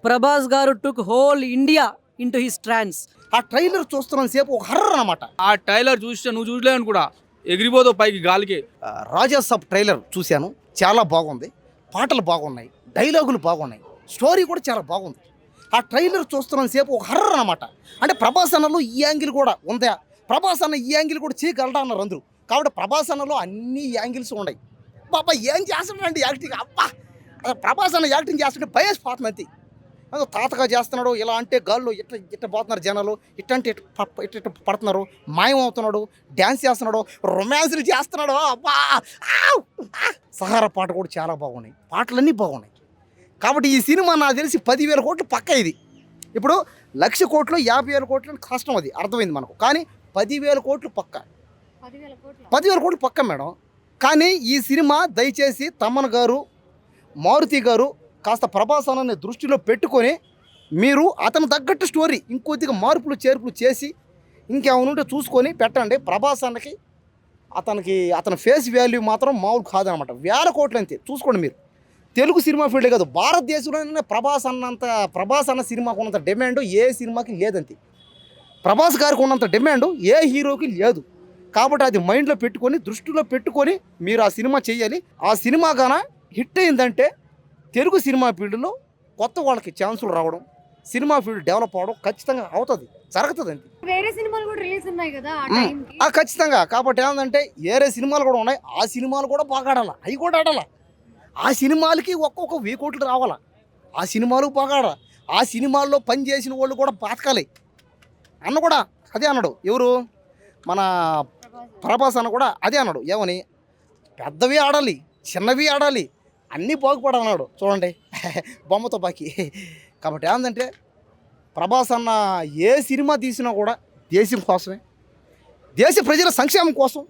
ప్రభాస్ గారు టుక్ whole India into his ట్రాన్స్. ఆ trailer చూస్తున్నంత సేపు ఒక హర్రర్ అనమాట. ఆ ట్రైలర్ చూస్తే నువ్వు చూడలేను కూడా, ఎగిరిపోతావు పైకి గాలికి. రాజా సాబ్ ట్రైలర్ చూశాను, చాలా బాగుంది. పాటలు బాగున్నాయి, డైలాగులు బాగున్నాయి, స్టోరీ కూడా చాలా బాగుంది. ఆ ట్రైలర్ చూస్తున్నంత సేపు ఒక హర్రర్ అనమాట. అంటే ప్రభాస్ అన్నలో ఈ యాంగిల్ కూడా ఉందా, ప్రభాస్ అన్న ఈ యాంగిల్ కూడా చేయగలడా అన్నారు అందరూ. కాబట్టి ప్రభాస్ అన్నలో అన్ని యాంగిల్స్ ఉన్నాయి. బాబా ఏం చేస్తున్నాడండి యాక్టింగ్, అబ్బా ప్రభాస్ అన్న యాక్టింగ్ చేస్తుంటే భయేసిపోతుంది అంతే. అదో తాతగా చేస్తున్నాడు, ఇలా అంటే గాల్లో ఇట్ట ఇట్ట పోతున్నారు జనాలు, ఇట్టంటే ఇట్ట పడుతున్నారు, మాయం అవుతున్నాడు, డ్యాన్స్ చేస్తున్నాడు, రొమాన్స్లు చేస్తున్నాడు. అబ్బా సహారా పాట కూడా చాలా బాగున్నాయి, పాటలన్నీ బాగున్నాయి. కాబట్టి ఈ సినిమా నాకు తెలిసి 10,000 కోట్లు పక్క. ఇది ఇప్పుడు 1,00,000 కోట్లు 50,000 కోట్లు కష్టం, అది అర్థమైంది మనకు. కానీ 10,000 కోట్లు పక్క, 10,000 కోట్లు పక్క మేడం. కానీ ఈ సినిమా దయచేసి తమన్ గారు, మారుతి గారు కాస్త ప్రభాస్ అన్నని దృష్టిలో పెట్టుకొని మీరు అతను తగ్గట్టు స్టోరీ ఇంకొద్దిగా మార్పులు చేర్పులు చేసి ఇంకేమైనా చూసుకొని పెట్టండి. ప్రభాస్ అన్నకి అతని ఫేస్ వాల్యూ మాత్రం మామూలు కాదనమాట. 1000 కోట్లు అంతే చూసుకోండి మీరు. తెలుగు సినిమా ఫీల్డే కాదు, భారతదేశంలోనే ప్రభాస్ అన్న సినిమాకు ఉన్నంత డిమాండ్ ఏ సినిమాకి లేదంతే. ప్రభాస్ గారికి ఉన్నంత డిమాండ్ ఏ హీరోకి లేదు. కాబట్టి అది మైండ్లో పెట్టుకొని, దృష్టిలో పెట్టుకొని మీరు ఆ సినిమా చేయాలి. ఆ సినిమా గాన హిట్ అయిందంటే తెలుగు సినిమా ఫీల్డ్లో కొత్త వాళ్ళకి ఛాన్సులు రావడం, సినిమా ఫీల్డ్ డెవలప్ అవడం ఖచ్చితంగా అవుతుంది, జరుగుతుంది అంతే. వేరే సినిమాలు కూడా రిలీజ్ ఉన్నాయి కదా ఆ టైంకి. ఖచ్చితంగా. కాబట్టి ఏంటంటే వేరే సినిమాలు కూడా ఉన్నాయి, ఆ సినిమాలు కూడా బాగా ఆడాలి, అవి కూడా ఆడాలి. ఆ సినిమాలకి ఒక్కొక్క 1000 కోట్లు రావాలా, ఆ సినిమాలు బాగా ఆడాలి. ఆ సినిమాల్లో పనిచేసిన వాళ్ళు కూడా బతకాలి అన్న కూడా అదే అన్నాడు. ఎవరు మన ప్రభాస్ అన్న కూడా అదే అన్నాడు. ఏమని, పెద్దవి ఆడాలి, చిన్నవి ఆడాలి, అన్నీ బాగుపడాలన్నాడు. చూడండి బొమ్మతో బాకి. కాబట్టి ఏంటంటే ప్రభాస్ అన్న ఏ సినిమా తీసినా కూడా దేశం కోసమే, దేశ ప్రజల సంక్షేమం కోసం.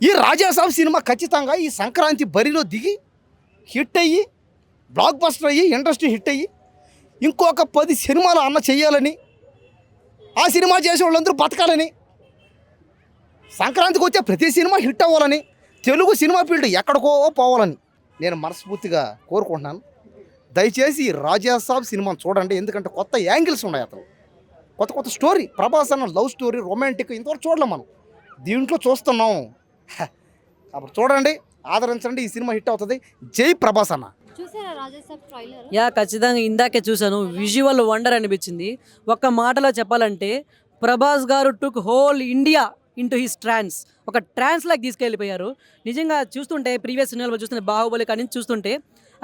ఈ రాజాసాబ్ సినిమా ఖచ్చితంగా ఈ సంక్రాంతి బరిలో దిగి హిట్ అయ్యి, బ్లాక్ బస్టర్ అయ్యి, ఇండస్ట్రీ హిట్ అయ్యి ఇంకొక 10 సినిమాలు అన్న చెయ్యాలని, ఆ సినిమా చేసే వాళ్ళందరూ బతకాలని, సంక్రాంతికి వచ్చే ప్రతి సినిమా హిట్ అవ్వాలని, తెలుగు సినిమా ఫీల్డ్ ఎక్కడికో పోవాలని నేను మనస్ఫూర్తిగా కోరుకుంటున్నాను. దయచేసి రాజాసాబ్ సినిమాను చూడండి, ఎందుకంటే కొత్త యాంగిల్స్ ఉన్నాయి, అతను కొత్త స్టోరీ. ప్రభాస్ అన్న లవ్ స్టోరీ, రొమాంటిక్ ఇంతవరకు చూడలేం మనం, దీంట్లో చూస్తున్నాం. కాబట్టి చూడండి, ఆదరించండి, ఈ సినిమా హిట్ అవుతుంది. జై ప్రభాస్ అన్న. చూసారా రాజాసాబ్ ట్రైలర్? యా ఖచ్చితంగా, ఇందాకే చూశాను, విజువల్ వండర్ అనిపించింది. ఒక్క మాటలో చెప్పాలంటే ప్రభాస్ గారు టుక్ హోల్ ఇండియా ఇంటూ హిస్ ట్రాన్స్. ఒక ట్రాన్స్ లాగా తీసుకెళ్ళిపోయారు. నిజంగా చూస్తుంటే ప్రీవియస్ సినిమాలో చూస్తుంటే బాహుబలి కానీ చూస్తుంటే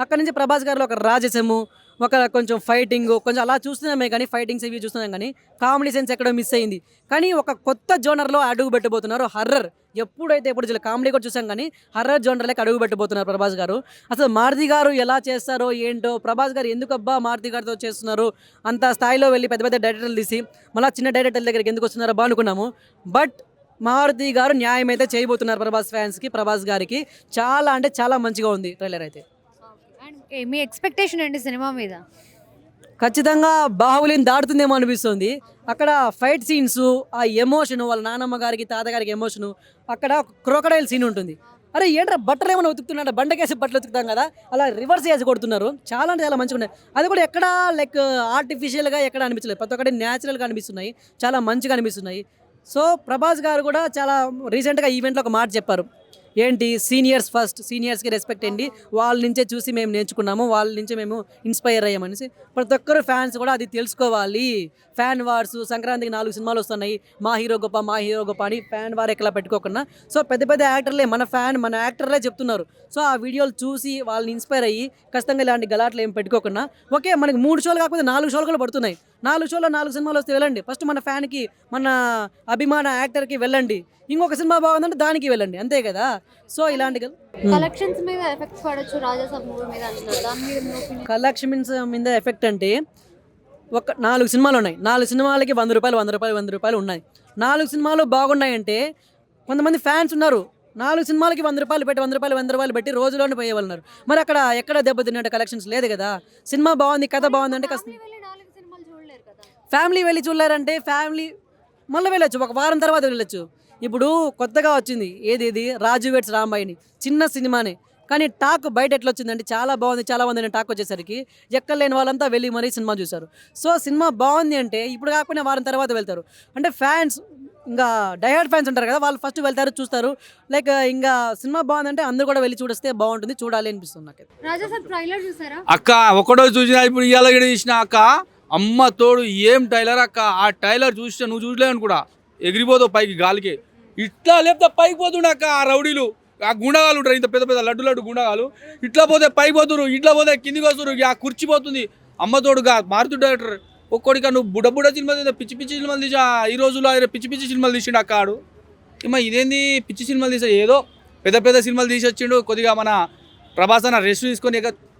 అక్కడ నుంచి ప్రభాస్ గారిలో ఒక రాజసము, ఒక కొంచెం ఫైటింగ్, కొంచెం అలా చూస్తున్నామే కానీ ఫైటింగ్స్ ఇవి చూస్తున్నాం కానీ కామెడీ సెన్స్ ఎక్కడో మిస్ అయింది. కానీ ఒక కొత్త జోనర్లో అడుగు పెట్టబోతున్నారు, హర్రర్. ఎప్పుడు కామెడీ కూడా చూసాం కానీ హర్రర్ జోనర్లోకి అడుగు పెట్టబోతున్నారు ప్రభాస్ గారు. అసలు మారుతి గారు ఎలా చేస్తారో ఏంటో, ప్రభాస్ గారు ఎందుకు అబ్బా మారుతి గారితో చేస్తున్నారు, అంత స్థాయిలో వెళ్ళి పెద్ద పెద్ద డైరెక్టర్లు తీసి మళ్ళీ చిన్న డైరెక్టర్ల దగ్గరికి ఎందుకు వస్తున్నారో బాగునుకున్నాము. బట్ మారుతి గారు న్యాయం అయితే చేయబోతున్నారు ప్రభాస్ ఫ్యాన్స్కి, ప్రభాస్ గారికి. చాలా అంటే చాలా మంచిగా ఉంది ట్రైలర్ అయితే. మీ ఎక్స్పెక్టేషన్ ఏంటి సినిమా మీద? ఖచ్చితంగా బాహుబలిని దాటుతుందేమో అనిపిస్తుంది. అక్కడ ఫైట్ సీన్స్, ఆ ఎమోషను, వాళ్ళ నానమ్మ గారికి తాతగారికి ఎమోషను, అక్కడ క్రోకడైల్ సీన్ ఉంటుంది. అరే ఏంట్రా బట్టలు ఏమైనా ఉతుకుతున్నాడు, బండకేసి బట్టలు ఉతుకుతాం కదా, అలా రివర్స్ చేసి కొడుతున్నారు. చాలా అంటే చాలా మంచిగా ఉన్నాయి. అది కూడా ఎక్కడ లైక్ ఆర్టిఫిషియల్గా ఎక్కడ అనిపించలేదు, ప్రతి ఒక్కటి న్యాచురల్గా అనిపిస్తున్నాయి, చాలా మంచిగా అనిపిస్తున్నాయి. సో ప్రభాస్ గారు కూడా చాలా రీసెంట్గా ఈవెంట్లో ఒక మాట చెప్పారు, ఏంటి, సీనియర్స్ ఫస్ట్, సీనియర్స్కి రెస్పెక్ట్ అండి, వాళ్ళ నుంచే చూసి మేము నేర్చుకున్నాము, వాళ్ళ నుంచే మేము ఇన్స్పైర్ అయ్యామనేసి. ప్రతి ఒక్కరు ఫ్యాన్స్ కూడా అది తెలుసుకోవాలి. ఫ్యాన్ వార్స్, సంక్రాంతికి 4 సినిమాలు వస్తున్నాయి, మా హీరో గొప్ప అని ఫ్యాన్ వార్ ఎక్కడ పెట్టుకోకుండా, సో పెద్ద పెద్ద యాక్టర్లే మన యాక్టర్లే చెప్తున్నారు. సో ఆ వీడియోలు చూసి వాళ్ళని ఇన్స్పైర్ అయ్యి ఖచ్చితంగా ఇలాంటి గలాట్లు ఏం పెట్టుకోకుండా, ఓకే మనకి 3 షోలు కాకపోతే 4 షోలు కూడా పడుతున్నాయి, 4 షోలో 4 సినిమాలు వస్తే వెళ్ళండి. ఫస్ట్ మన ఫ్యాన్కి, మన అభిమాన యాక్టర్కి వెళ్ళండి, ఇంకొక సినిమా బాగుందంటే దానికి వెళ్ళండి, అంతే కదా. సో ఇలాంటి కలెక్షన్స్ మీద ఎఫెక్ట్ పడొచ్చు రాజాసాబ్ మూవీ మీద అంటున్నారు, దాని మీద మీ ఒపీనియన్? కలెక్షన్స్ మీద ఎఫెక్ట్ అంటే ఒక 4 సినిమాలు ఉన్నాయి, 4 సినిమాలకి 100 రూపాయలు ఉన్నాయి. 4 సినిమాలు బాగున్నాయంటే కొంతమంది ఫ్యాన్స్ ఉన్నారు, 4 సినిమాలకి 100 రూపాయలు పెట్టి 100 రూపాయలు పెట్టి రోజులోనే పోయేవాళ్ళన్నారు. మరి అక్కడ ఎక్కడ దెబ్బతిన్నట్టు కలెక్షన్స్ లేదు కదా. సినిమా బాగుంది, కథ బాగుంది అంటే ఫ్యామిలీ వెళ్ళి చూడలేరంటే ఫ్యామిలీ మళ్ళీ వెళ్ళొచ్చు, ఒక వారం తర్వాత వెళ్ళొచ్చు. ఇప్పుడు కొత్తగా వచ్చింది ఏది రాజు వెడ్స్ రాంబాయిని, చిన్న సినిమానే కానీ టాక్ బయట ఎట్లా వచ్చిందంటే చాలా బాగుంది చాలా బాగుంది అనే టాక్ వచ్చేసరికి ఎక్కడ లేని వాళ్ళంతా వెళ్ళి మరీ సినిమా చూశారు. సో సినిమా బాగుంది అంటే ఇప్పుడు కాకపోయినా వారం తర్వాత వెళ్తారు. అంటే ఫ్యాన్స్ ఇంకా డైహార్డ్ ఫ్యాన్స్ ఉంటారు కదా, వాళ్ళు ఫస్ట్ వెళ్తారు చూస్తారు. లైక్ ఇంకా సినిమా బాగుందంటే అందరూ కూడా వెళ్ళి చూడిస్తే బాగుంటుంది, చూడాలి అనిపిస్తుంది నాకు. రాజా సాబ్ ట్రైలర్ చూసారా? అక్క ఒకటో చూసినా ఇప్పుడు ఇవాళ కూడా చూసిన అక్క, అమ్మ తోడు ఏం టైలర్ అక్క. ఆ టైలర్ చూసినా నువ్వు చూడలేను కూడా, ఎగిరిపోతావు పైకి గాలికి. ఇట్లా లేకపోతే పైకి పోతుండే అక్క. ఆ రౌడీలు ఆ గుండగాలు ఉంటారు, ఇంత పెద్ద పెద్ద లడ్డు గుండగాలు. ఇట్లా పోతే పైకి పోతురు, ఇట్లా పోతే కిందికి వస్తురు. ఆ కుర్చీ పోతుంది. అమ్మ తోడుగా మారుతు డైరెక్టర్ ఒక్కొడిగా నువ్వు బుడ్డ సినిమా తీసా, పిచ్చి పిచ్చి సినిమాలు తీసా. ఈ రోజుల్లో ఆయన పిచ్చి పిచ్చి సినిమాలు తీసిండు అక్క. ఆడు ఇమ్మ ఇదేంది పిచ్చి సినిమాలు తీసా, ఏదో పెద్ద పెద్ద సినిమాలు తీసి వచ్చిండు. కొద్దిగా మన ప్రభాస్ అన్న రెస్ట్ తీసుకొని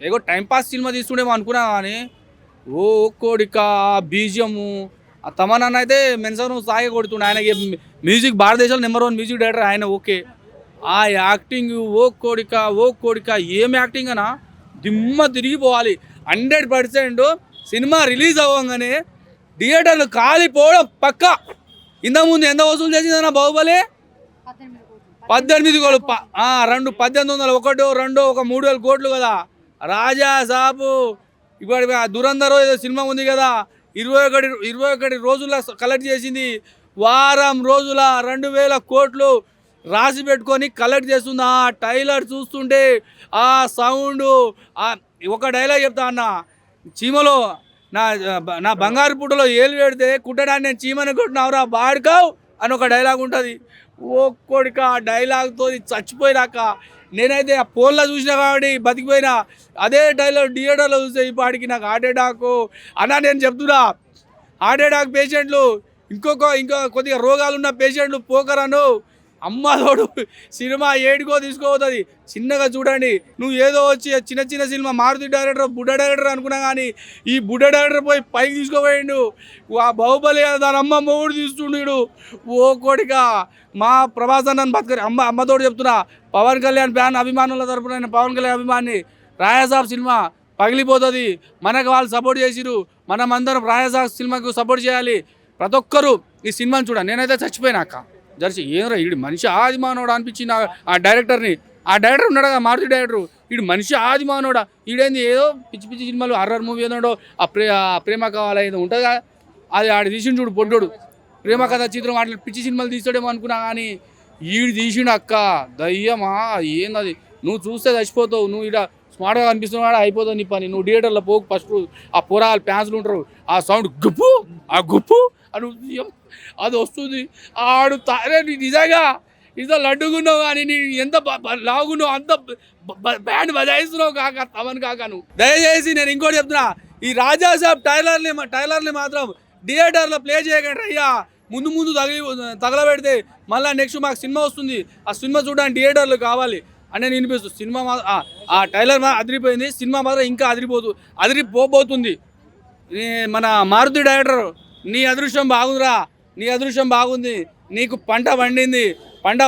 ఏదో టైంపాస్ సినిమా తీస్తుండేమో అనుకున్నా. కానీ ఓ కోడిక బీజియము ఆ తమన్ అన్న అయితే మెన్సన్ సాగే కొడుతుండే. ఆయనకి మ్యూజిక్ భారతదేశంలో నెంబర్ 1 మ్యూజిక్ డైరెక్టర్ ఆయన. ఓకే ఆ యాక్టింగ్ ఓ కోడిక ఏం యాక్టింగ్ అనా, దిమ్మ తిరిగిపోవాలి. 100% సినిమా రిలీజ్ అవ్వగానే థియేటర్లు కాలిపోవడం పక్కా. ఇంతకుముందు ఎంత వసూలు చేసిందన్న బాహుబలి? 18 కోట్లు. 2 1800, ఒకటో రెండో ఒక 3000 కోట్లు కదా. రాజా సాబు ఇప్పుడు దురంధరో ఏదో సినిమా ఉంది కదా, 21 రోజుల్లో కలెక్ట్ చేసింది. వారం రోజుల 2000 కోట్లు రాసి పెట్టుకొని కలెక్ట్ చేస్తుంది. ఆ టైలర్ చూస్తుంటే ఆ సౌండ్, ఒక డైలాగ్ చెప్తా అన్న, చీమలో నా బంగారు పుట్టలో ఏలు పెడితే కుట్టడానికి నేను చీమని కొట్టినవరా బాడుకావు అని ఒక డైలాగ్ ఉంటుంది. ఓ కొడుక ఆ డైలాగ్తో చచ్చిపోయినాక నేనైతే ఆ ఫోన్లో చూసినా కాబట్టి బతికిపోయినా. అదే డైలాగ్ థియేటర్లో చూస్తే ఈ పాటికి నాకు హార్ట్ అటాక్ అన్నా. నేను చెప్తున్నా, హార్ట్ అటాక్ పేషెంట్లు, ఇంకో కొద్దిగా రోగాలు ఉన్న పేషెంట్లు పోకరను. అమ్మలోడు సినిమా ఏడుకో తీసుకోపోతుంది. చిన్నగా చూడండి. నువ్వు ఏదో వచ్చి చిన్న సినిమా మారుతి డైరెక్టర్ బుడ్డ డైరెక్టర్ అనుకున్నా, కానీ ఈ బుడ్డ డైరెక్టర్ పోయి పైకి తీసుకోపోయిండు. ఆ బాహుబలి దాని అమ్మ మొగుడు తీస్తుండు. ఓ కోడిక మా ప్రభాస్ అన్నను బతకరి. అమ్మతోడు చెప్తున్నా, పవన్ కళ్యాణ్ ఫ్యాన్ అభిమానుల తరపున నేను పవన్ కళ్యాణ్ అభిమాని. రాయాసాబ్ సినిమా పగిలిపోతుంది. మనకు వాళ్ళు సపోర్ట్ చేసిరు, మనం అందరం రాయాసాబ్ సినిమాకు సపోర్ట్ చేయాలి. ప్రతి ఒక్కరూ ఈ సినిమాని చూడండి. నేనైతే చచ్చిపోయినాక జర్సి ఏమరా ఈడు మనిషి ఆది మానవుడు అనిపించింది ఆ డైరెక్టర్ని. ఆ డైరెక్టర్ ఉన్నాడు కదా మారుతి డైరెక్టర్, ఈడు మనిషి ఆది మానవుడా. ఈడేంది ఏదో పిచ్చి పిచ్చి సినిమాలు హర్రర్ మూవీ ఏదో ఆ ప్రేమ కావాలా ఏదో ఉంటుంది కదా, అది ఆడు తీసిండు చూడు పొడ్డోడు. ప్రేమ కథ చిత్రం అట్లా పిచ్చి సినిమాలు తీసాడేమో అనుకున్నా, కానీ ఈడు తీసిండు అక్క. దయ్యమా ఏంది అది, నువ్వు చూస్తే చచ్చిపోతావు. నువ్వు ఇక్కడ స్మార్ట్గా కనిపిస్తున్నాడు అయిపోతావు నీ పని. నువ్వు థియేటర్లో పోకు. ఫస్ట్ ఆ పోరాలు ఫ్యాన్స్లు ఉంటారు, ఆ సౌండ్ గుప్పు అని అది వస్తుంది. ఆడు నిజంగా ఇంత లడ్డుగున్నావు, కానీ నేను ఎంత లాగున్నావు అంత బ్యాండ్ బజాయిస్తున్నావు కాక తమన్ కాక. నువ్వు దయచేసి నేను ఇంకోటి చెప్తున్నా, ఈ రాజాసాబ్ టైలర్ని మాత్రం థియేటర్లో ప్లే చేయకండి అయ్యా. ముందు తగలబెడితే మళ్ళీ నెక్స్ట్ మాకు సినిమా వస్తుంది, ఆ సినిమా చూడడానికి థియేటర్లు కావాలి అని నేను వినిపిస్తుంది. సినిమా ఆ టైలర్ అదిరిపోయింది, సినిమా మాత్రం ఇంకా అదిరిపోబోతుంది. మన మారుతి డైరెక్టర్ నీ అదృష్టం బాగుందిరా, నీ అదృష్టం బాగుంది. నీకు పంట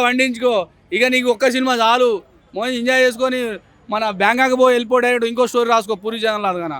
పండించుకో. ఇక నీకు ఒక్క సినిమా చాలు, ఎంజాయ్ చేసుకొని మన బ్యాంకాక్ పోయి వెళ్ళిపోయాడు. ఇంకో స్టోరీ రాసుకో పూరి ఛానల్ అది కానీ.